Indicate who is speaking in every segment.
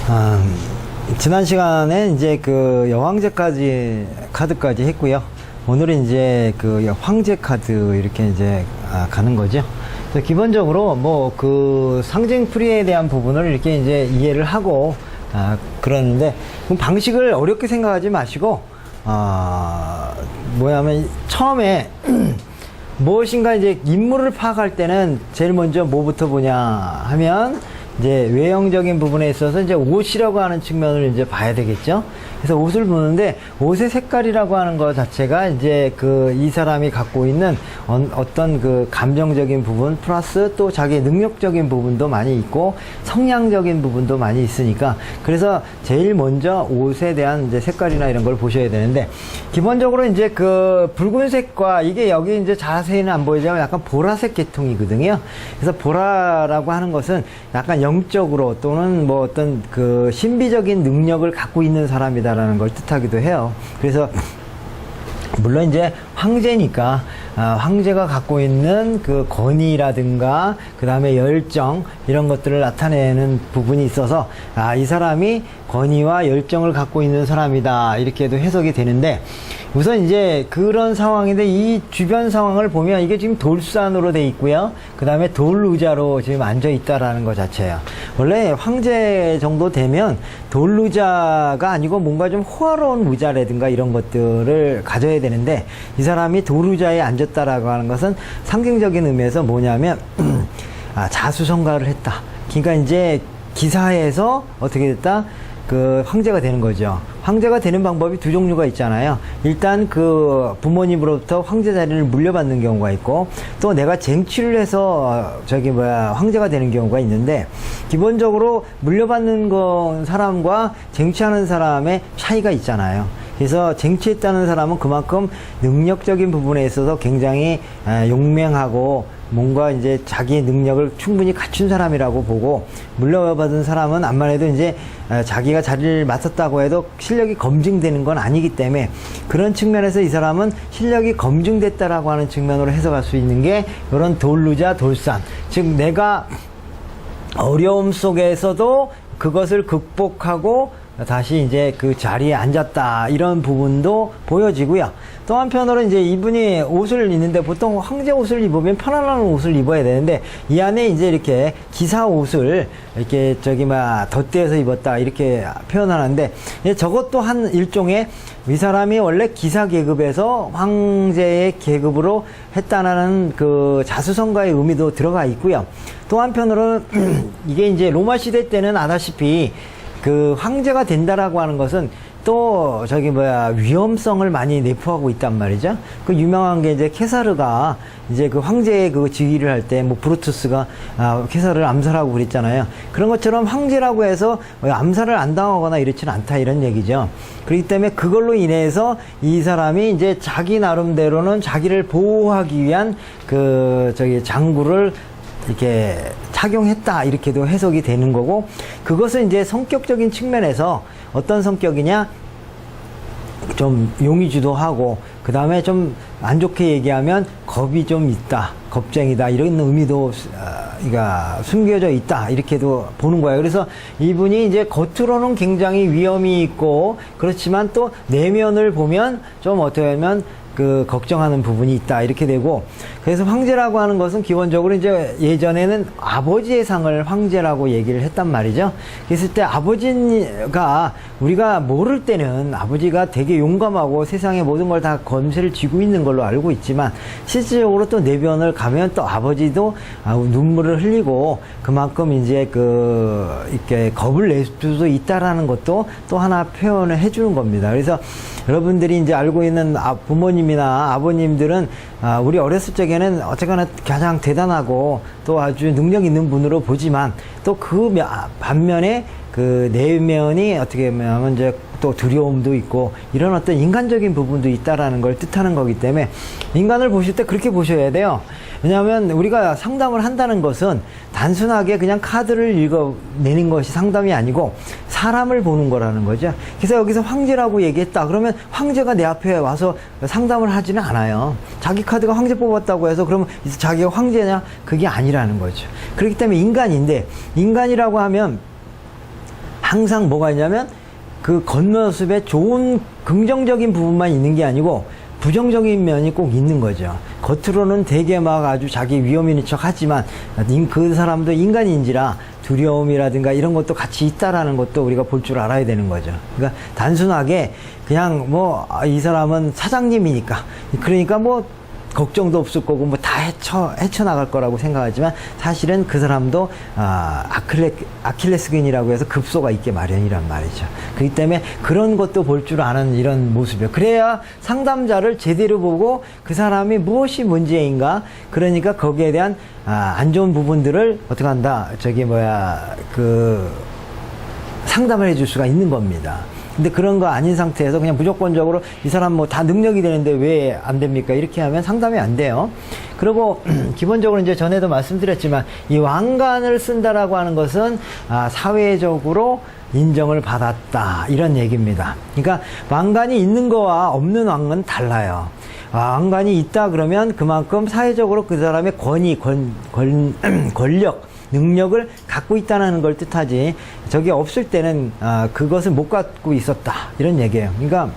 Speaker 1: 아, 지난 시간에 이제 그 카드까지 했고요. 오늘은 이제 그 황제 카드 이렇게 이제 가는 거죠. 그래서 기본적으로 뭐 그 상징풀이에 대한 부분을 이렇게 이제 이해를 하고 그러는데, 그럼 방식을 어렵게 생각하지 마시고 뭐냐면 처음에 무엇인가 이제 인물을 파악할 때는 제일 먼저 뭐부터 보냐 하면 이제 외형적인 부분에 있어서 이제 옷이라고 하는 측면을 이제 봐야 되겠죠. 그래서 옷을 보는데 옷의 색깔이라고 하는 것 자체가 이제 그 이 사람이 갖고 있는 어떤 그 감정적인 부분 플러스 또 자기의 능력적인 부분도 많이 있고 성향적인 부분도 많이 있으니까, 그래서 제일 먼저 옷에 대한 이제 색깔이나 이런 걸 보셔야 되는데, 기본적으로 이제 그 붉은색과 이게 여기 이제 자세히는 안 보이지만 약간 보라색 계통이거든요. 그래서 보라라고 하는 것은 약간 영적으로 또는 뭐 어떤 그 신비적인 능력을 갖고 있는 사람이다라는 걸 뜻하기도 해요. 그래서 물론 이제 황제니까 황제가 갖고 있는 그 권위라든가 그 다음에 열정 이런 것들을 나타내는 부분이 있어서 이 사람이 권위와 열정을 갖고 있는 사람이다 이렇게도 해석이 되는데, 우선 이제 그런 상황인데 이 주변 상황을 보면 이게 지금 돌산으로 돼 있고요. 그 다음에 돌의자로 지금 앉아 있다라는 것 자체예요. 원래 황제 정도 되면 돌의자가 아니고 뭔가 좀 호화로운 의자라든가 이런 것들을 가져야 되는데, 이 사람이 돌의자에 앉았다라고 하는 것은 상징적인 의미에서 뭐냐면 자수성가를 했다. 그러니까 이제 기사에서 어떻게 됐다? 그 황제가 되는 거죠. 황제가 되는 방법이 두 종류가 있잖아요. 일단 그 부모님으로부터 황제 자리를 물려받는 경우가 있고, 또 내가 쟁취를 해서 황제가 되는 경우가 있는데, 기본적으로 물려받는 사람과 쟁취하는 사람의 차이가 있잖아요. 그래서 쟁취했다는 사람은 그만큼 능력적인 부분에 있어서 굉장히 용맹하고 뭔가 이제 자기의 능력을 충분히 갖춘 사람이라고 보고, 물려받은 사람은 암만 해도 이제 자기가 자리를 맡았다고 해도 실력이 검증되는 건 아니기 때문에, 그런 측면에서 이 사람은 실력이 검증됐다라고 하는 측면으로 해석할 수 있는 게 이런 돌의자 돌산, 즉 내가 어려움 속에서도 그것을 극복하고 다시 이제 그 자리에 앉았다 이런 부분도 보여지고요. 또 한편으로 이제 이분이 옷을 입는데, 보통 황제 옷을 입으면 편안한 옷을 입어야 되는데 이 안에 이제 이렇게 기사 옷을 이렇게 덧대어서 입었다 이렇게 표현하는데, 저것도 한 일종의 이 사람이 원래 기사 계급에서 황제의 계급으로 했다는 그 자수성가의 의미도 들어가 있고요. 또 한편으로는 이게 이제 로마 시대 때는 아다시피 그 황제가 된다라고 하는 것은 또 위험성을 많이 내포하고 있단 말이죠. 그 유명한 게 이제 케사르가 이제 그 황제의 그 즉위를 할 때 뭐 브루투스가 케사르를 암살하고 그랬잖아요. 그런 것처럼 황제라고 해서 암살을 안 당하거나 이렇지는 않다 이런 얘기죠. 그렇기 때문에 그걸로 인해서 이 사람이 이제 자기 나름대로는 자기를 보호하기 위한 장구를 이렇게 착용했다 이렇게도 해석이 되는 거고, 그것은 이제 성격적인 측면에서 어떤 성격이냐, 좀 용의주도하고 그 다음에 좀 안 좋게 얘기하면 겁이 좀 있다, 겁쟁이다 이런 의미도 숨겨져 있다 이렇게도 보는 거예요. 그래서 이분이 이제 겉으로는 굉장히 위험이 있고, 그렇지만 또 내면을 보면 좀 어떻게 보면 걱정하는 부분이 있다 이렇게 되고, 그래서 황제라고 하는 것은 기본적으로 이제 예전에는 아버지의 상을 황제라고 얘기를 했단 말이죠. 그랬을 때 아버지가 우리가 모를 때는 아버지가 되게 용감하고 세상의 모든 걸 다 검세를 쥐고 있는 걸로 알고 있지만, 실질적으로 또 내변을 가면 또 아버지도 눈물을 흘리고 그만큼 이제 이렇게 겁을 낼 수도 있다라는 것도 또 하나 표현을 해주는 겁니다. 그래서 여러분들이 이제 알고 있는 부모님이나 아버님들은 우리 어렸을 적에는 어쨌거나 가장 대단하고 또 아주 능력 있는 분으로 보지만, 또 그 반면에 그 내면이 어떻게 보면 이제 또 두려움도 있고 이런 어떤 인간적인 부분도 있다라는 걸 뜻하는 거기 때문에, 인간을 보실 때 그렇게 보셔야 돼요. 왜냐하면 우리가 상담을 한다는 것은 단순하게 그냥 카드를 읽어내는 것이 상담이 아니고 사람을 보는 거라는 거죠. 그래서 여기서 황제라고 얘기했다 그러면 황제가 내 앞에 와서 상담을 하지는 않아요. 자기 카드가 황제 뽑았다고 해서 그러면 자기가 황제냐? 그게 아니라는 거죠. 그렇기 때문에 인간인데, 인간이라고 하면 항상 뭐가 있냐면 그 겉모습에 좋은 긍정적인 부분만 있는 게 아니고 부정적인 면이 꼭 있는 거죠. 겉으로는 되게 막 아주 자기 위험 있는 척 하지만 그 사람도 인간인지라 두려움이라든가 이런 것도 같이 있다라는 것도 우리가 볼 줄 알아야 되는 거죠. 그러니까 단순하게 그냥 뭐 이 사람은 사장님이니까 그러니까 뭐 걱정도 없을 거고 뭐 다 헤쳐나갈 거라고 생각하지만 사실은 그 사람도 아킬레스건이라고 해서 급소가 있게 마련이란 말이죠. 그렇기 때문에 그런 것도 볼 줄 아는 이런 모습이에요. 그래야 상담자를 제대로 보고 그 사람이 무엇이 문제인가, 그러니까 거기에 대한 안 좋은 부분들을 어떻게 한다, 상담을 해줄 수가 있는 겁니다. 근데 그런 거 아닌 상태에서 그냥 무조건적으로 이 사람 뭐 다 능력이 되는데 왜 안 됩니까? 이렇게 하면 상담이 안 돼요. 그리고 기본적으로 이제 전에도 말씀드렸지만 이 왕관을 쓴다라고 하는 것은 사회적으로 인정을 받았다 이런 얘기입니다. 그러니까 왕관이 있는 거와 없는 왕관은 달라요. 왕관이 있다 그러면 그만큼 사회적으로 그 사람의 권력, 능력을 갖고 있다는 걸 뜻하지, 저게 없을 때는 그것을 못 갖고 있었다 이런 얘기예요. 그러니까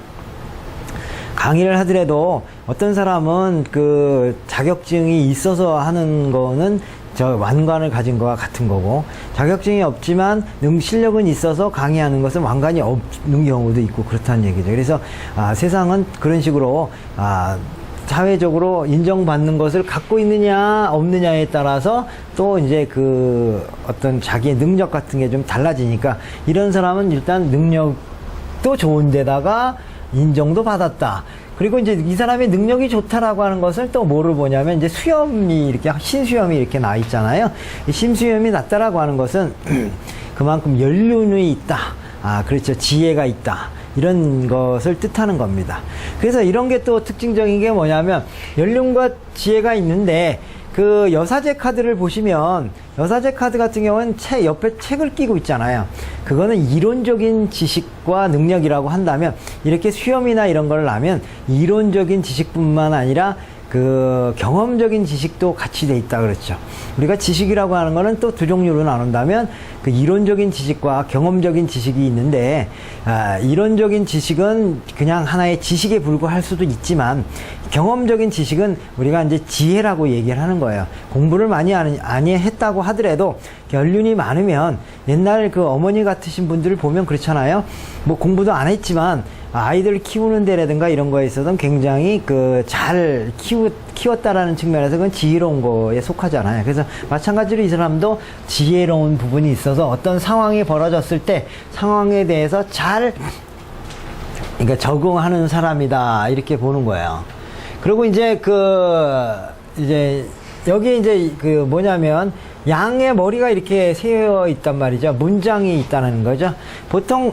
Speaker 1: 강의를 하더라도 어떤 사람은 그 자격증이 있어서 하는 거는 저 왕관을 가진 거와 같은 거고, 자격증이 없지만 실력은 있어서 강의하는 것은 왕관이 없는 경우도 있고 그렇다는 얘기죠. 그래서 세상은 그런 식으로 사회적으로 인정받는 것을 갖고 있느냐 없느냐에 따라서 또 이제 그 어떤 자기의 능력 같은 게 좀 달라지니까, 이런 사람은 일단 능력도 좋은데다가 인정도 받았다. 그리고 이제 이 사람의 능력이 좋다라고 하는 것을 또 뭐를 보냐면, 이제 수염이 이렇게 신수염이 이렇게 나 있잖아요. 이 신수염이 났다라고 하는 것은 그만큼 연륜이 있다. 그렇죠. 지혜가 있다. 이런 것을 뜻하는 겁니다. 그래서 이런 게 또 특징적인 게 뭐냐면, 연륜과 지혜가 있는데 그 여사제 카드를 보시면, 여사제 카드 같은 경우는 옆에 책을 끼고 있잖아요. 그거는 이론적인 지식과 능력이라고 한다면, 이렇게 수염이나 이런 걸 나면 이론적인 지식뿐만 아니라 그 경험적인 지식도 같이 돼 있다 그랬죠. 우리가 지식이라고 하는 거는 또 두 종류로 나눈다면, 그 이론적인 지식과 경험적인 지식이 있는데, 이론적인 지식은 그냥 하나의 지식에 불과할 수도 있지만, 경험적인 지식은 우리가 이제 지혜라고 얘기를 하는 거예요. 공부를 많이 했다고 하더라도 연륜이 많으면, 옛날 그 어머니 같으신 분들을 보면 그렇잖아요. 뭐 공부도 안 했지만 아이들 키우는 데라든가 이런 거에 있어서는 굉장히 잘 키웠다라는 측면에서 그건 지혜로운 거에 속하잖아요. 그래서 마찬가지로 이 사람도 지혜로운 부분이 있어서 어떤 상황이 벌어졌을 때 상황에 대해서 그러니까 적응하는 사람이다 이렇게 보는 거예요. 그리고 이제 여기 이제 뭐냐면, 양의 머리가 이렇게 세어 있단 말이죠. 문장이 있다는 거죠. 보통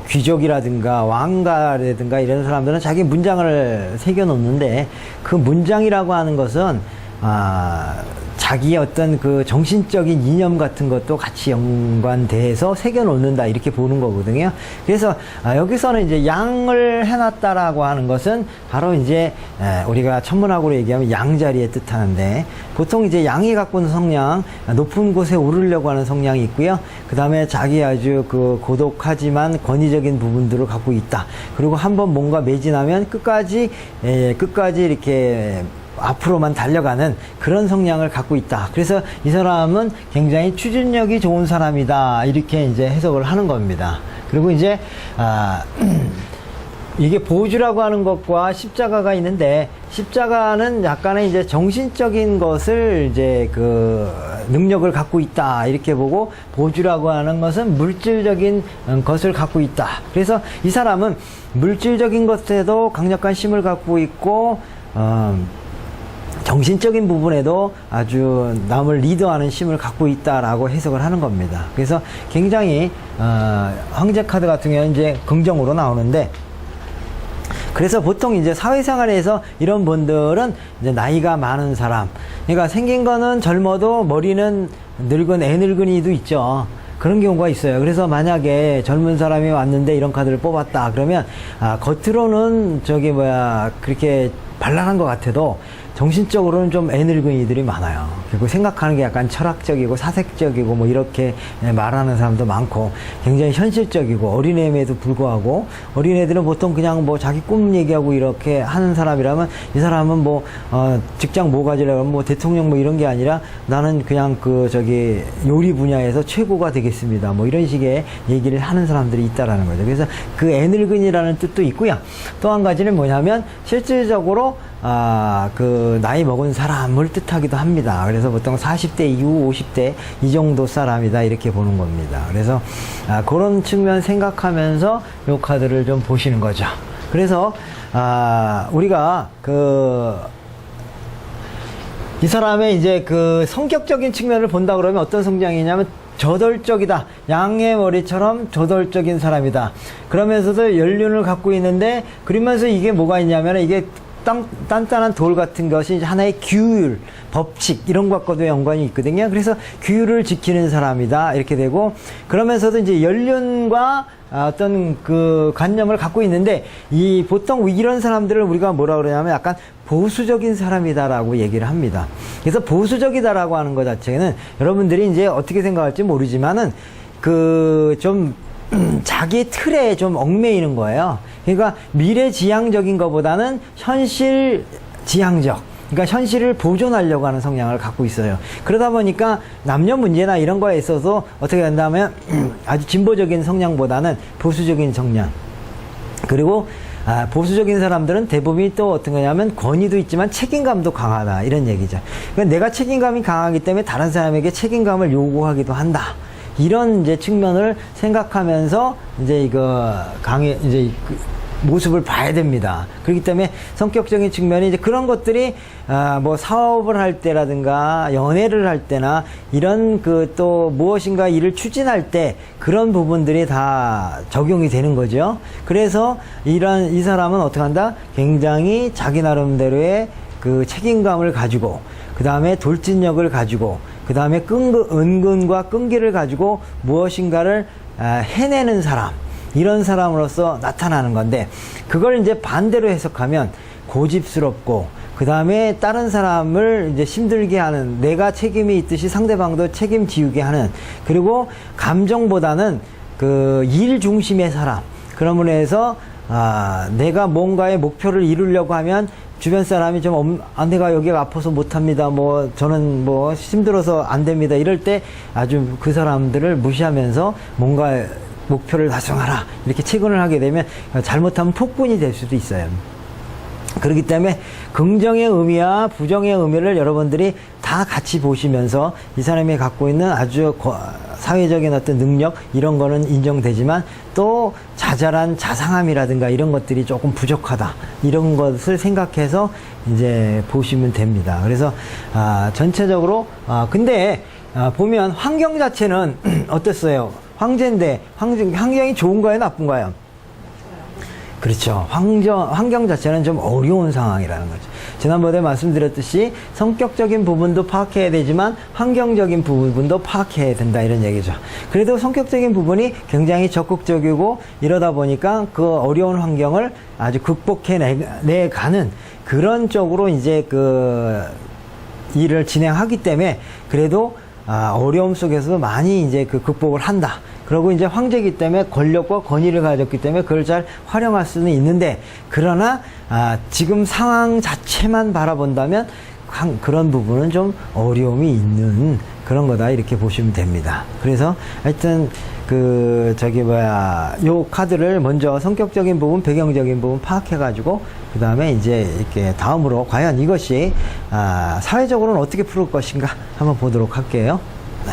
Speaker 1: 귀족이라든가 왕가라든가 이런 사람들은 자기 문장을 새겨 놓는데, 그 문장이라고 하는 것은 자기의 어떤 그 정신적인 이념 같은 것도 같이 연관돼서 새겨 놓는다 이렇게 보는 거거든요. 그래서 여기서는 이제 양을 해놨다라고 하는 것은 바로 이제 우리가 천문학으로 얘기하면 양자리에 뜻하는데, 보통 이제 양이 갖고 있는 성향, 높은 곳에 오르려고 하는 성향이 있고요. 그 다음에 자기 아주 그 고독하지만 권위적인 부분들을 갖고 있다. 그리고 한번 뭔가 매진하면 끝까지 이렇게 앞으로만 달려가는 그런 성향을 갖고 있다. 그래서 이 사람은 굉장히 추진력이 좋은 사람이다. 이렇게 이제 해석을 하는 겁니다. 그리고 이제, 이게 보주라고 하는 것과 십자가가 있는데, 십자가는 약간의 이제 정신적인 것을 이제 능력을 갖고 있다. 이렇게 보고, 보주라고 하는 것은 물질적인 것을 갖고 있다. 그래서 이 사람은 물질적인 것에도 강력한 힘을 갖고 있고, 정신적인 부분에도 아주 남을 리드하는 힘을 갖고 있다라고 해석을 하는 겁니다. 그래서 굉장히 황제 카드 같은 경우는 이제 긍정으로 나오는데, 그래서 보통 이제 사회생활에서 이런 분들은 이제 나이가 많은 사람, 그러니까 생긴 거는 젊어도 머리는 늙은 애늙은이도 있죠. 그런 경우가 있어요. 그래서 만약에 젊은 사람이 왔는데 이런 카드를 뽑았다 그러면 겉으로는 그렇게 발랄한 것 같아도 정신적으로는 좀 애늙은이들이 많아요. 그리고 생각하는 게 약간 철학적이고 사색적이고 뭐 이렇게 말하는 사람도 많고 굉장히 현실적이고 어린애임에도 불구하고 어린애들은 보통 그냥 뭐 자기 꿈 얘기하고 이렇게 하는 사람이라면 이 사람은 뭐 직장 뭐 가지려고 하면 뭐 대통령 뭐 이런 게 아니라 나는 그냥 요리 분야에서 최고가 되겠습니다. 뭐 이런 식의 얘기를 하는 사람들이 있다라는 거죠. 그래서 그 애늙은이라는 뜻도 있고요. 또 한 가지는 뭐냐면 실질적으로 나이 먹은 사람을 뜻하기도 합니다. 그래서 보통 40대 이후 50대 이 정도 사람이다 이렇게 보는 겁니다. 그래서 그런 측면 생각하면서 요 카드를 좀 보시는 거죠. 그래서 우리가 이 사람의 이제 성격적인 측면을 본다 그러면 어떤 성향이냐면 저돌적이다. 양의 머리처럼 저돌적인 사람이다. 그러면서도 연륜을 갖고 있는데 그러면서 이게 뭐가 있냐면 이게 단단한 돌 같은 것이 하나의 규율, 법칙 이런 것과도 연관이 있거든요. 그래서 규율을 지키는 사람이다 이렇게 되고 그러면서도 이제 연륜과 어떤 관념을 갖고 있는데 보통 이런 사람들을 우리가 뭐라 그러냐면 약간 보수적인 사람이다라고 얘기를 합니다. 그래서 보수적이다라고 하는 것 자체는 여러분들이 이제 어떻게 생각할지 모르지만은 좀 자기 틀에 좀 얽매이는 거예요. 그러니까 미래지향적인 것보다는 현실지향적, 그러니까 현실을 보존하려고 하는 성향을 갖고 있어요. 그러다 보니까 남녀 문제나 이런 거에 있어서 어떻게 된다면 아주 진보적인 성향보다는 보수적인 성향. 그리고 보수적인 사람들은 대부분이 또 어떤 거냐면 권위도 있지만 책임감도 강하다 이런 얘기죠. 그러니까 내가 책임감이 강하기 때문에 다른 사람에게 책임감을 요구하기도 한다. 이런 이제 측면을 생각하면서 이제 모습을 봐야 됩니다. 그렇기 때문에 성격적인 측면이 이제 그런 것들이 뭐 사업을 할 때라든가 연애를 할 때나 이런 또 무엇인가 일을 추진할 때 그런 부분들이 다 적용이 되는 거죠. 그래서 이 사람은 어떻게 한다? 굉장히 자기 나름대로의 책임감을 가지고 그 다음에 돌진력을 가지고 그 다음에 은근과 끈기를 가지고 무엇인가를 해내는 사람, 이런 사람으로서 나타나는 건데 그걸 이제 반대로 해석하면 고집스럽고 그 다음에 다른 사람을 이제 힘들게 하는, 내가 책임이 있듯이 상대방도 책임지우게 하는, 그리고 감정보다는 일 중심의 사람. 그러므로 해서 내가 뭔가의 목표를 이루려고 하면 주변 사람이 내가 여기가 아파서 못합니다. 저는 힘들어서 안 됩니다. 이럴 때 아주 그 사람들을 무시하면서 뭔가 목표를 달성하라. 이렇게 체근을 하게 되면 잘못하면 폭군이 될 수도 있어요. 그렇기 때문에 긍정의 의미와 부정의 의미를 여러분들이 다 같이 보시면서 이 사람이 갖고 있는 아주 사회적인 어떤 능력 이런 거는 인정되지만 또 자잘한 자상함이라든가 이런 것들이 조금 부족하다 이런 것을 생각해서 이제 보시면 됩니다. 그래서 전체적으로 근데 보면 환경 자체는 어땠어요? 황제인데 환경이 좋은가요, 나쁜가요? 그렇죠. 환경 자체는 좀 어려운 상황이라는 거죠. 지난번에 말씀드렸듯이 성격적인 부분도 파악해야 되지만 환경적인 부분도 파악해야 된다 이런 얘기죠. 그래도 성격적인 부분이 굉장히 적극적이고 이러다 보니까 그 어려운 환경을 아주 극복해내가는 그런 쪽으로 이제 일을 진행하기 때문에 그래도 어려움 속에서도 많이 이제 극복을 한다. 그리고 이제 황제이기 때문에 권력과 권위를 가졌기 때문에 그걸 잘 활용할 수는 있는데, 그러나 지금 상황 자체만 바라본다면 그런 부분은 좀 어려움이 있는 그런 거다 이렇게 보시면 됩니다. 그래서 하여튼 요 카드를 먼저 성격적인 부분, 배경적인 부분 파악해가지고 그 다음에 이제 이렇게 다음으로 과연 이것이 사회적으로는 어떻게 풀을 것인가 한번 보도록 할게요. 네.